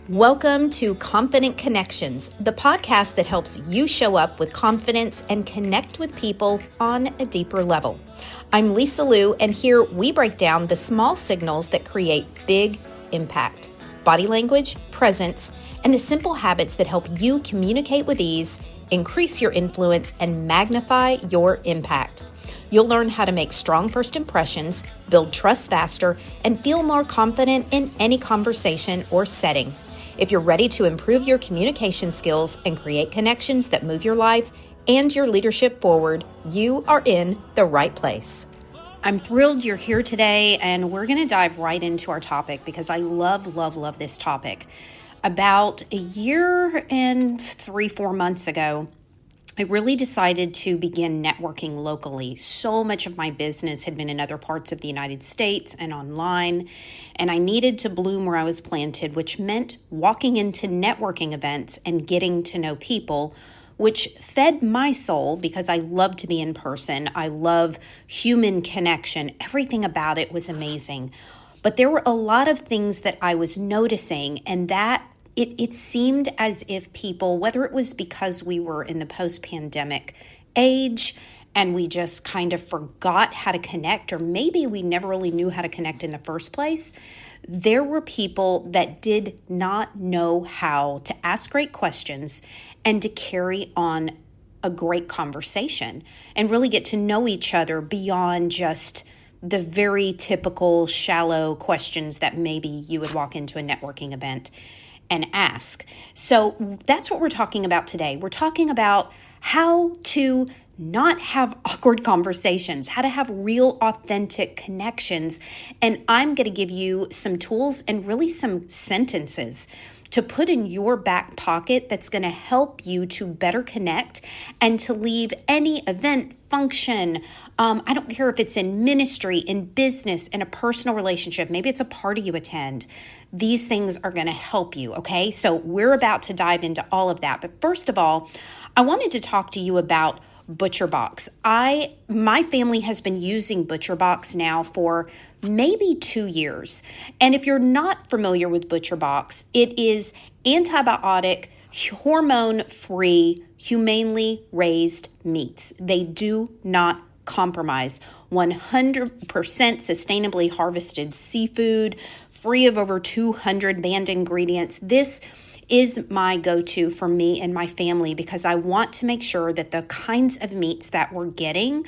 Welcome to Confident Connections, the podcast that helps you show up with confidence and connect with people on a deeper level. I'm Lisa Liu, and here we break down the small signals that create big impact, body language, presence, and the simple habits that help you communicate with ease, increase your influence, and magnify your impact. You'll learn how to make strong first impressions, build trust faster, and feel more confident in any conversation or setting. If you're ready to improve your communication skills and create connections that move your life and your leadership forward, you are in the right place. I'm thrilled you're here today, and we're going to dive right into our topic because I love this topic. About a year and 3-4 months ago, I really decided to begin networking locally. So much of my business had been in other parts of the United States and online, and I needed to bloom where I was planted, which meant walking into networking events and getting to know people, which fed my soul because I love to be in person. I love human connection. Everything about it was amazing. But there were a lot of things that I was noticing, and that It seemed as if people, whether it was because we were in the post-pandemic age and we just kind of forgot how to connect, or maybe we never really knew how to connect in the first place, there were people that did not know how to ask great questions and to carry on a great conversation and really get to know each other beyond just the very typical shallow questions that maybe you would walk into a networking event and ask. So that's what we're talking about today. We're talking about how to not have awkward conversations, how to have real, authentic connections. And I'm going to give you some tools and really some sentences to put in your back pocket that's going to help you to better connect and to leave any event, function. I don't care if it's in ministry, in business, in a personal relationship. Maybe it's a party you attend. These things are going to help you, okay? So we're about to dive into all of that. But first of all, I wanted to talk to you about ButcherBox. My family has been using ButcherBox now for maybe 2 years. And if you're not familiar with ButcherBox, it is antibiotic, hormone-free, humanely raised meats. They do not compromise. 100% sustainably harvested seafood, free of over 200 banned ingredients. This is my go-to for me and my family because I want to make sure that the kinds of meats that we're getting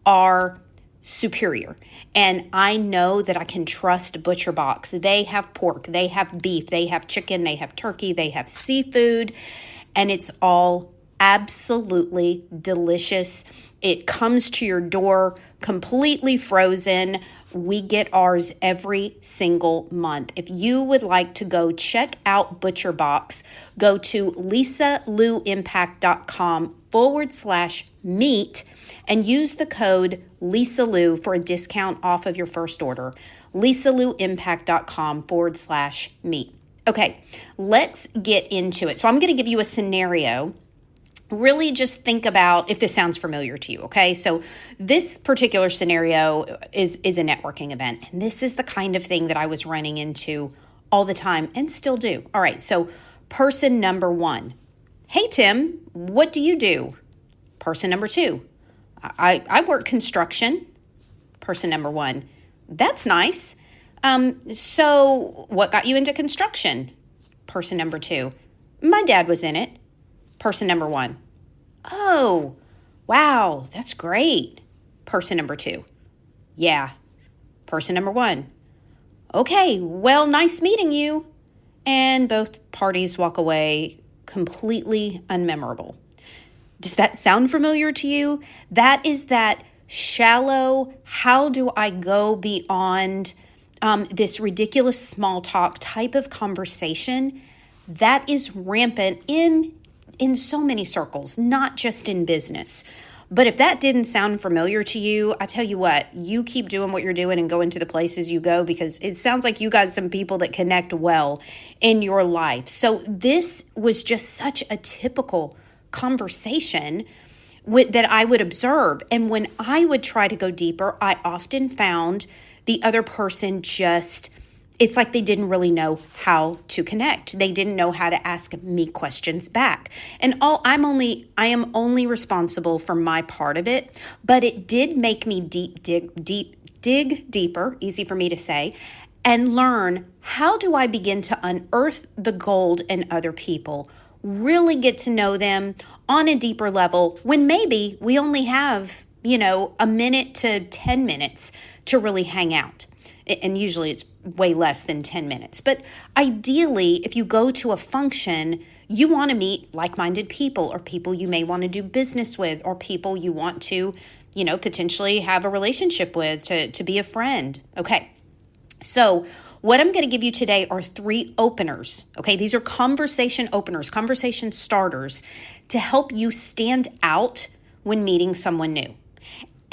are superior. And I know that I can trust ButcherBox. They have pork, they have beef, they have chicken, they have turkey, they have seafood, and it's all absolutely delicious. It comes to your door completely frozen. We get ours every single month. If you would like to go check out ButcherBox, go to lisaluimpact.com/meat and use the code LisaLu for a discount off of your first order. lisaluimpact.com/meat. Okay, let's get into it. So I'm going to give you a scenario. Really just think about if this sounds familiar to you, okay? So this particular scenario is a networking event, and this is the kind of thing that I was running into all the time and still do. All right, so person number one, hey, Tim, what do you do? Person number two, I work construction. Person number one, that's nice. So what got you into construction? Person number two, my dad was in it. Person number one, oh, wow, that's great. Person number two, yeah. Person number one, okay, well, nice meeting you. And both parties walk away completely unmemorable. Does that sound familiar to you? That is that shallow, how do I go beyond this ridiculous small talk type of conversation that is rampant in so many circles, not just in business. But if that didn't sound familiar to you, I tell you what, you keep doing what you're doing and go into the places you go because it sounds like you got some people that connect well in your life. So this was just such a typical conversation that I would observe. And when I would try to go deeper, I often found the other person just it's like they didn't really know how to connect. They didn't know how to ask me questions back. And I am only responsible for my part of it, but it did make me dig deeper, easy for me to say, and learn, how do I begin to unearth the gold in other people, really get to know them on a deeper level when maybe we only have, a minute to 10 minutes to really hang out. And usually it's way less than 10 minutes. But ideally, if you go to a function, you want to meet like-minded people, or people you may want to do business with, or people you want to, potentially have a relationship with, to be a friend. Okay. So what I'm going to give you today are 3 openers. Okay. These are conversation openers, conversation starters to help you stand out when meeting someone new.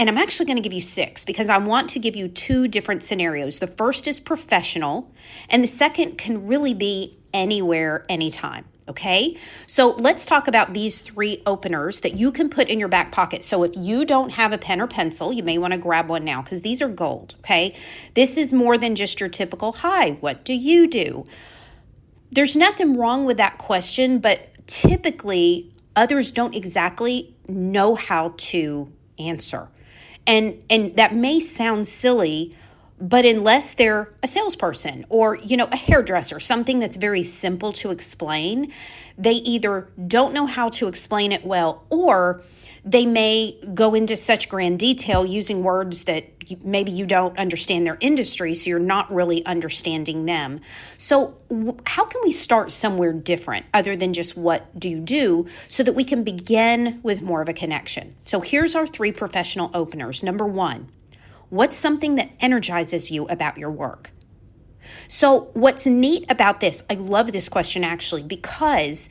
And I'm actually going to give you 6 because I want to give you 2 different scenarios. The first is professional, and the second can really be anywhere, anytime. Okay, so let's talk about these 3 openers that you can put in your back pocket. So if you don't have a pen or pencil, you may want to grab one now because these are gold. Okay, this is more than just your typical, hi, what do you do? There's nothing wrong with that question, but typically others don't exactly know how to answer. And that may sound silly, but unless they're a salesperson or, a hairdresser, something that's very simple to explain, they either don't know how to explain it well, or they may go into such grand detail using words that maybe you don't understand their industry, so you're not really understanding them. So how can we start somewhere different other than just what do you do, so that we can begin with more of a connection? So here's our 3 professional openers. Number 1, what's something that energizes you about your work? So what's neat about this, I love this question actually, because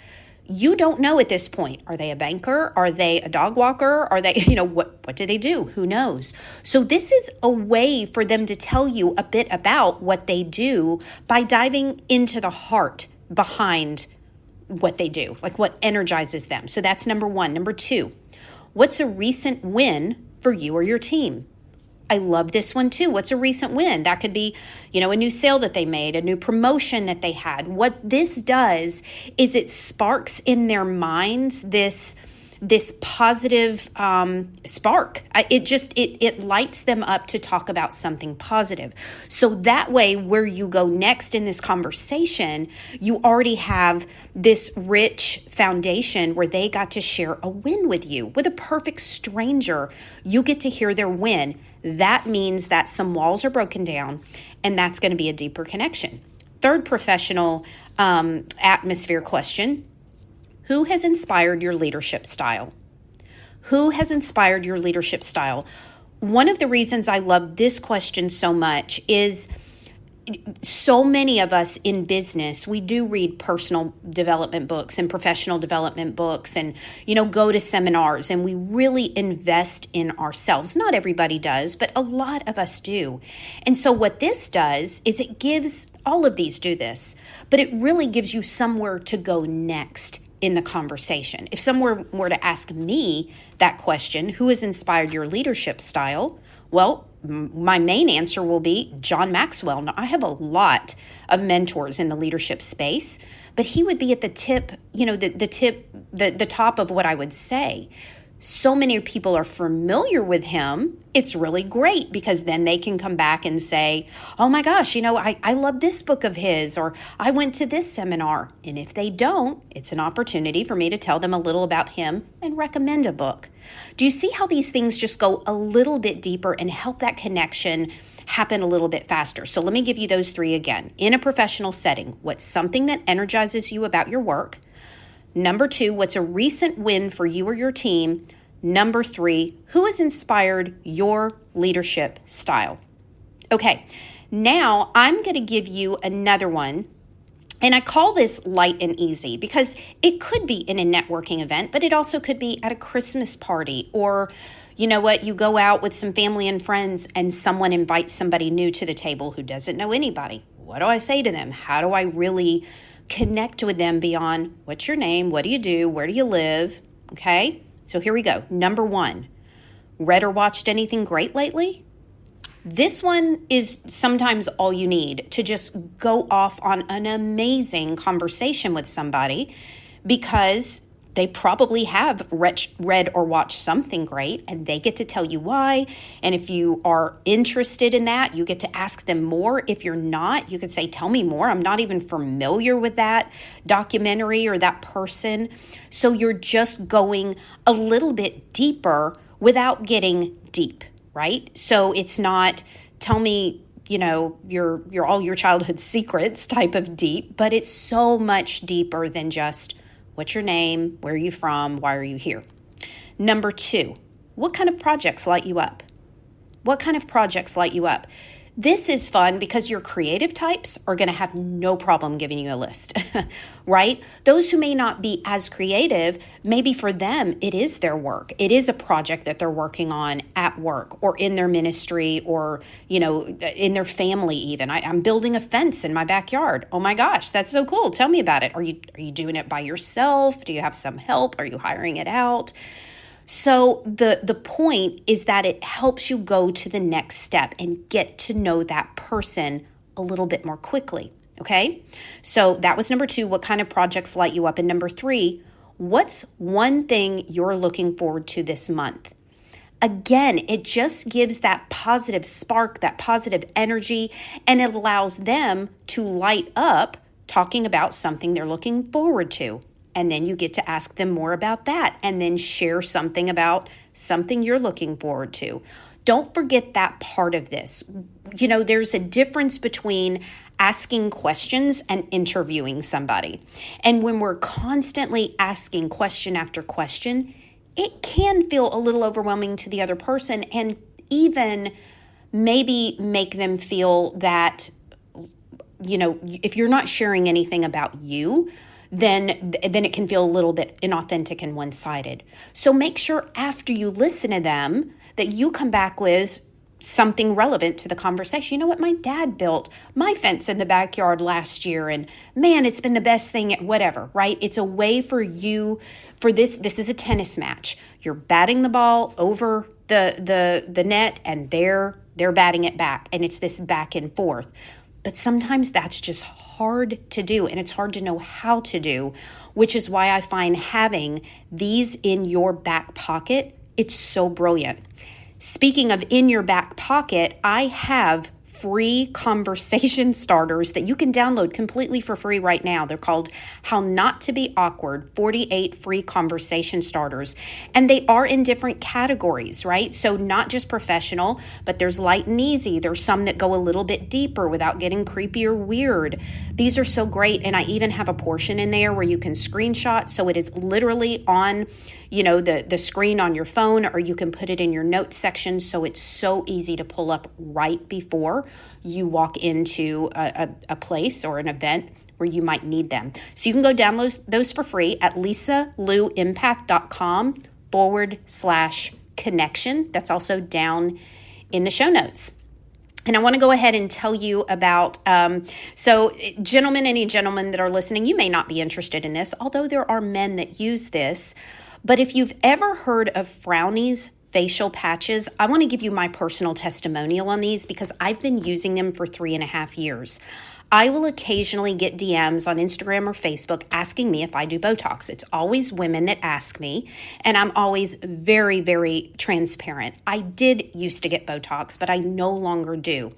you don't know at this point, are they a banker? Are they a dog walker? Are they, what do they do? Who knows? So this is a way for them to tell you a bit about what they do by diving into the heart behind what they do, like what energizes them. So that's number 1. Number 2, what's a recent win for you or your team? I love this one too. What's a recent win? That could be, a new sale that they made, a new promotion that they had. What this does is it sparks in their minds this positive spark. It lights them up to talk about something positive. So that way, where you go next in this conversation, you already have this rich foundation where they got to share a win with you. With a perfect stranger, you get to hear their win. That means that some walls are broken down, and that's going to be a deeper connection. Third professional atmosphere question: who has inspired your leadership style? Who has inspired your leadership style? One of the reasons I love this question so much is so many of us in business, we do read personal development books and professional development books and, go to seminars, and we really invest in ourselves. Not everybody does, but a lot of us do. And so what this does is it gives, all of these do this, but it really gives you somewhere to go next in the conversation. If someone were to ask me that question, who has inspired your leadership style? Well, my main answer will be John Maxwell. Now, I have a lot of mentors in the leadership space, but he would be at the tip, the top of what I would say. So many people are familiar with him. It's really great because then they can come back and say, oh my gosh, I love this book of his, or I went to this seminar. And if they don't, it's an opportunity for me to tell them a little about him and recommend a book. Do you see how these things just go a little bit deeper and help that connection happen a little bit faster? So let me give you those 3 again. In a professional setting, what's something that energizes you about your work? Number 2, what's a recent win for you or your team? Number 3, who has inspired your leadership style? Okay, now I'm going to give you another one, and I call this light and easy because it could be in a networking event, but it also could be at a Christmas party, or you go out with some family and friends and someone invites somebody new to the table who doesn't know anybody. What do I say to them? How do I really connect with them beyond what's your name, what do you do, where do you live? Okay, so here we go. Number 1, read or watched anything great lately? This one is sometimes all you need to just go off on an amazing conversation with somebody because they probably have read or watched something great and they get to tell you why. And if you are interested in that, you get to ask them more. If you're not, you could say, tell me more. I'm not even familiar with that documentary or that person. So you're just going a little bit deeper without getting deep, right? So it's not tell me, your all your childhood secrets type of deep, but it's so much deeper than just what's your name? Where are you from? Why are you here? Number 2, what kind of projects light you up? What kind of projects light you up? This is fun because your creative types are going to have no problem giving you a list, right? Those who may not be as creative, maybe for them, it is their work. It is a project that they're working on at work or in their ministry or, in their family even. I'm building a fence in my backyard. Oh my gosh, that's so cool. Tell me about it. Are you doing it by yourself? Do you have some help? Are you hiring it out? So the point is that it helps you go to the next step and get to know that person a little bit more quickly, okay? So that was number 2, what kind of projects light you up? And number 3, what's one thing you're looking forward to this month? Again, it just gives that positive spark, that positive energy, and it allows them to light up talking about something they're looking forward to. And then you get to ask them more about that and then share something about something you're looking forward to. Don't forget that part of this. There's a difference between asking questions and interviewing somebody. And when we're constantly asking question after question, it can feel a little overwhelming to the other person and even maybe make them feel that, if you're not sharing anything about you, then it can feel a little bit inauthentic and one-sided. So make sure after you listen to them that you come back with something relevant to the conversation. You know what? My dad built my fence in the backyard last year and man, it's been the best thing, whatever, right? It's a way for you, for this is a tennis match. You're batting the ball over the net and they're batting it back and it's this back and forth. But sometimes that's just hard to do and it's hard to know how to do, which is why I find having these in your back pocket, it's so brilliant. Speaking of in your back pocket, I have free conversation starters that you can download completely for free right now. They're called How Not to Be Awkward, 48 free conversation starters. And they are in different categories, right? So not just professional, but there's light and easy. There's some that go a little bit deeper without getting creepy or weird. These are so great. And I even have a portion in there where you can screenshot. So it is literally on the screen on your phone, or you can put it in your notes section. So it's so easy to pull up right before you walk into a place or an event where you might need them. So you can go download those for free at lisaluimpact.com/connection. That's also down in the show notes. And I want to go ahead and tell you about, so gentlemen, any gentlemen that are listening, you may not be interested in this, although there are men that use this. But if you've ever heard of Frowny's facial patches, I want to give you my personal testimonial on these because I've been using them for 3.5 years. I will occasionally get DMs on Instagram or Facebook asking me if I do Botox. It's always women that ask me, and I'm always very, very transparent. I did used to get Botox, but I no longer do.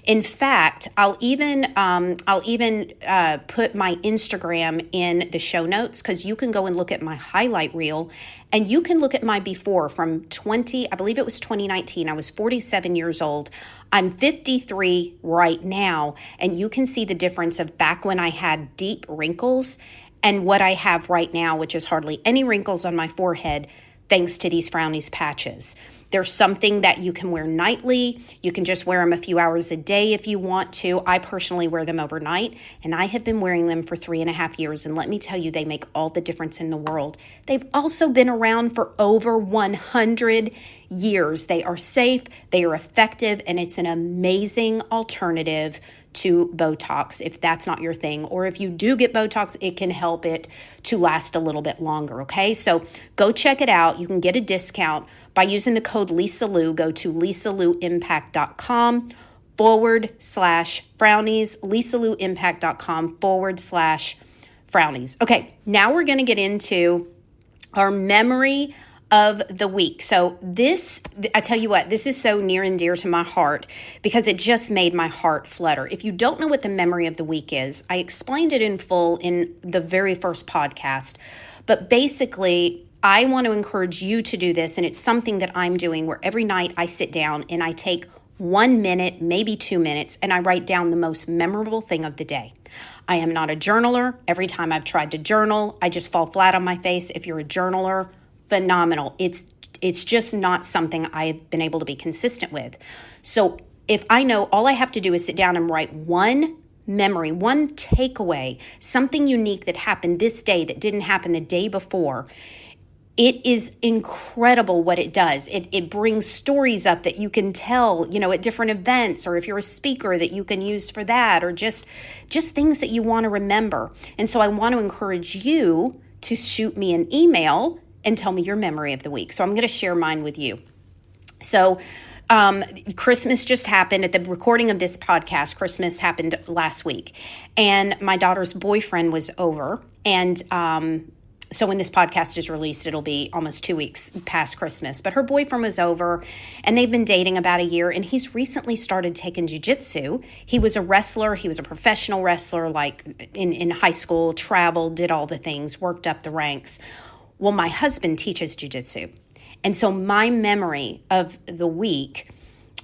In fact, I'll even put my Instagram in the show notes because you can go and look at my highlight reel. And you can look at my before from I believe it was 2019. I was 47 years old. I'm 53 right now. And you can see the difference of back when I had deep wrinkles and what I have right now, which is hardly any wrinkles on my forehead, thanks to these Frowny's patches. There's something that you can wear nightly. You can just wear them a few hours a day if you want to. I personally wear them overnight, and I have been wearing them for 3.5 years. And let me tell you, they make all the difference in the world. They've also been around for over 100 years. They are safe, they are effective, and it's an amazing alternative to Botox if that's not your thing. Or if you do get Botox, it can help it to last a little bit longer, okay? So go check it out. You can get a discount by using the code Lisa Lou. Go to lisalouimpact.com/frownies, lisalouimpact.com/frownies. Okay, now we're going to get into our memory of the week. So this, I tell you what, this is so near and dear to my heart because it just made my heart flutter. If you don't know what the memory of the week is, I explained it in full in the very first podcast. But basically, I want to encourage you to do this, and it's something that I'm doing where every night I sit down and I take 1 minute, maybe 2 minutes, and I write down the most memorable thing of the day. I am not a journaler. Every time I've tried to journal, I just fall flat on my face. If you're a journaler, phenomenal. It's just not something I've been able to be consistent with. So if I know all I have to do is sit down and write one memory, one takeaway, something unique that happened this day that didn't happen the day before, it is incredible what it does. It brings stories up that you can tell, at different events, or if you're a speaker that you can use for that, or just things that you want to remember. And so I want to encourage you to shoot me an email and tell me your memory of the week. So I'm going to share mine with you. So Christmas just happened. At the recording of this podcast, Christmas happened last week. And my daughter's boyfriend was over. And so when this podcast is released, it'll be almost 2 weeks past Christmas. But her boyfriend was over, and they've been dating about a year. And he's recently started taking jiu-jitsu. He was a wrestler. He was a professional wrestler, like in high school, traveled, did all the things, worked up the ranks. Well, my husband teaches jiu-jitsu. And so my memory of the week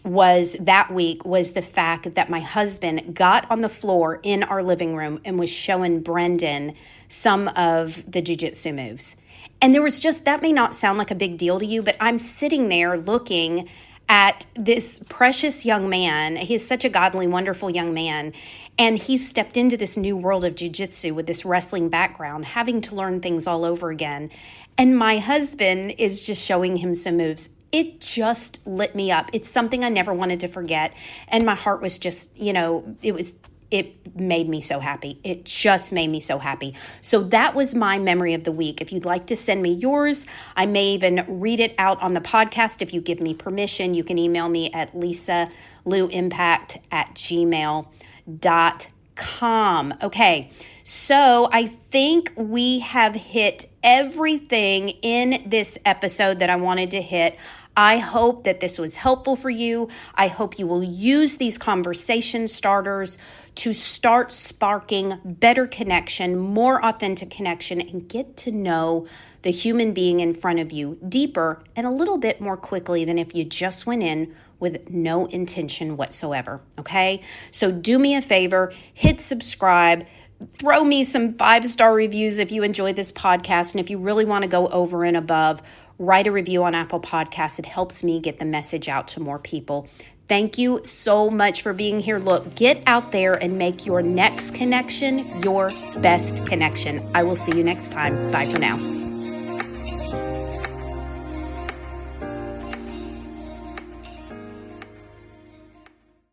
was the fact that my husband got on the floor in our living room and was showing Brendan some of the jiu-jitsu moves. And there was that may not sound like a big deal to you, but I'm sitting there looking at this precious young man. He is such a godly, wonderful young man. And he stepped into this new world of jiu-jitsu with this wrestling background, having to learn things all over again. And my husband is just showing him some moves. It just lit me up. It's something I never wanted to forget. And my heart was just, it made me so happy. It just made me so happy. So that was my memory of the week. If you'd like to send me yours, I may even read it out on the podcast. If you give me permission, you can email me at lisalouimpact@gmail.com. Okay, so I think we have hit everything in this episode that I wanted to hit. I hope that this was helpful for you. I hope you will use these conversation starters to start sparking better connection, more authentic connection, and get to know the human being in front of you deeper and a little bit more quickly than if you just went in with no intention whatsoever, okay? So do me a favor, hit subscribe, throw me some 5-star reviews if you enjoy this podcast, and if you really want to go over and above, write a review on Apple Podcasts. It helps me get the message out to more people. Thank you so much for being here. Look, get out there and make your next connection your best connection. I will see you next time. Bye for now.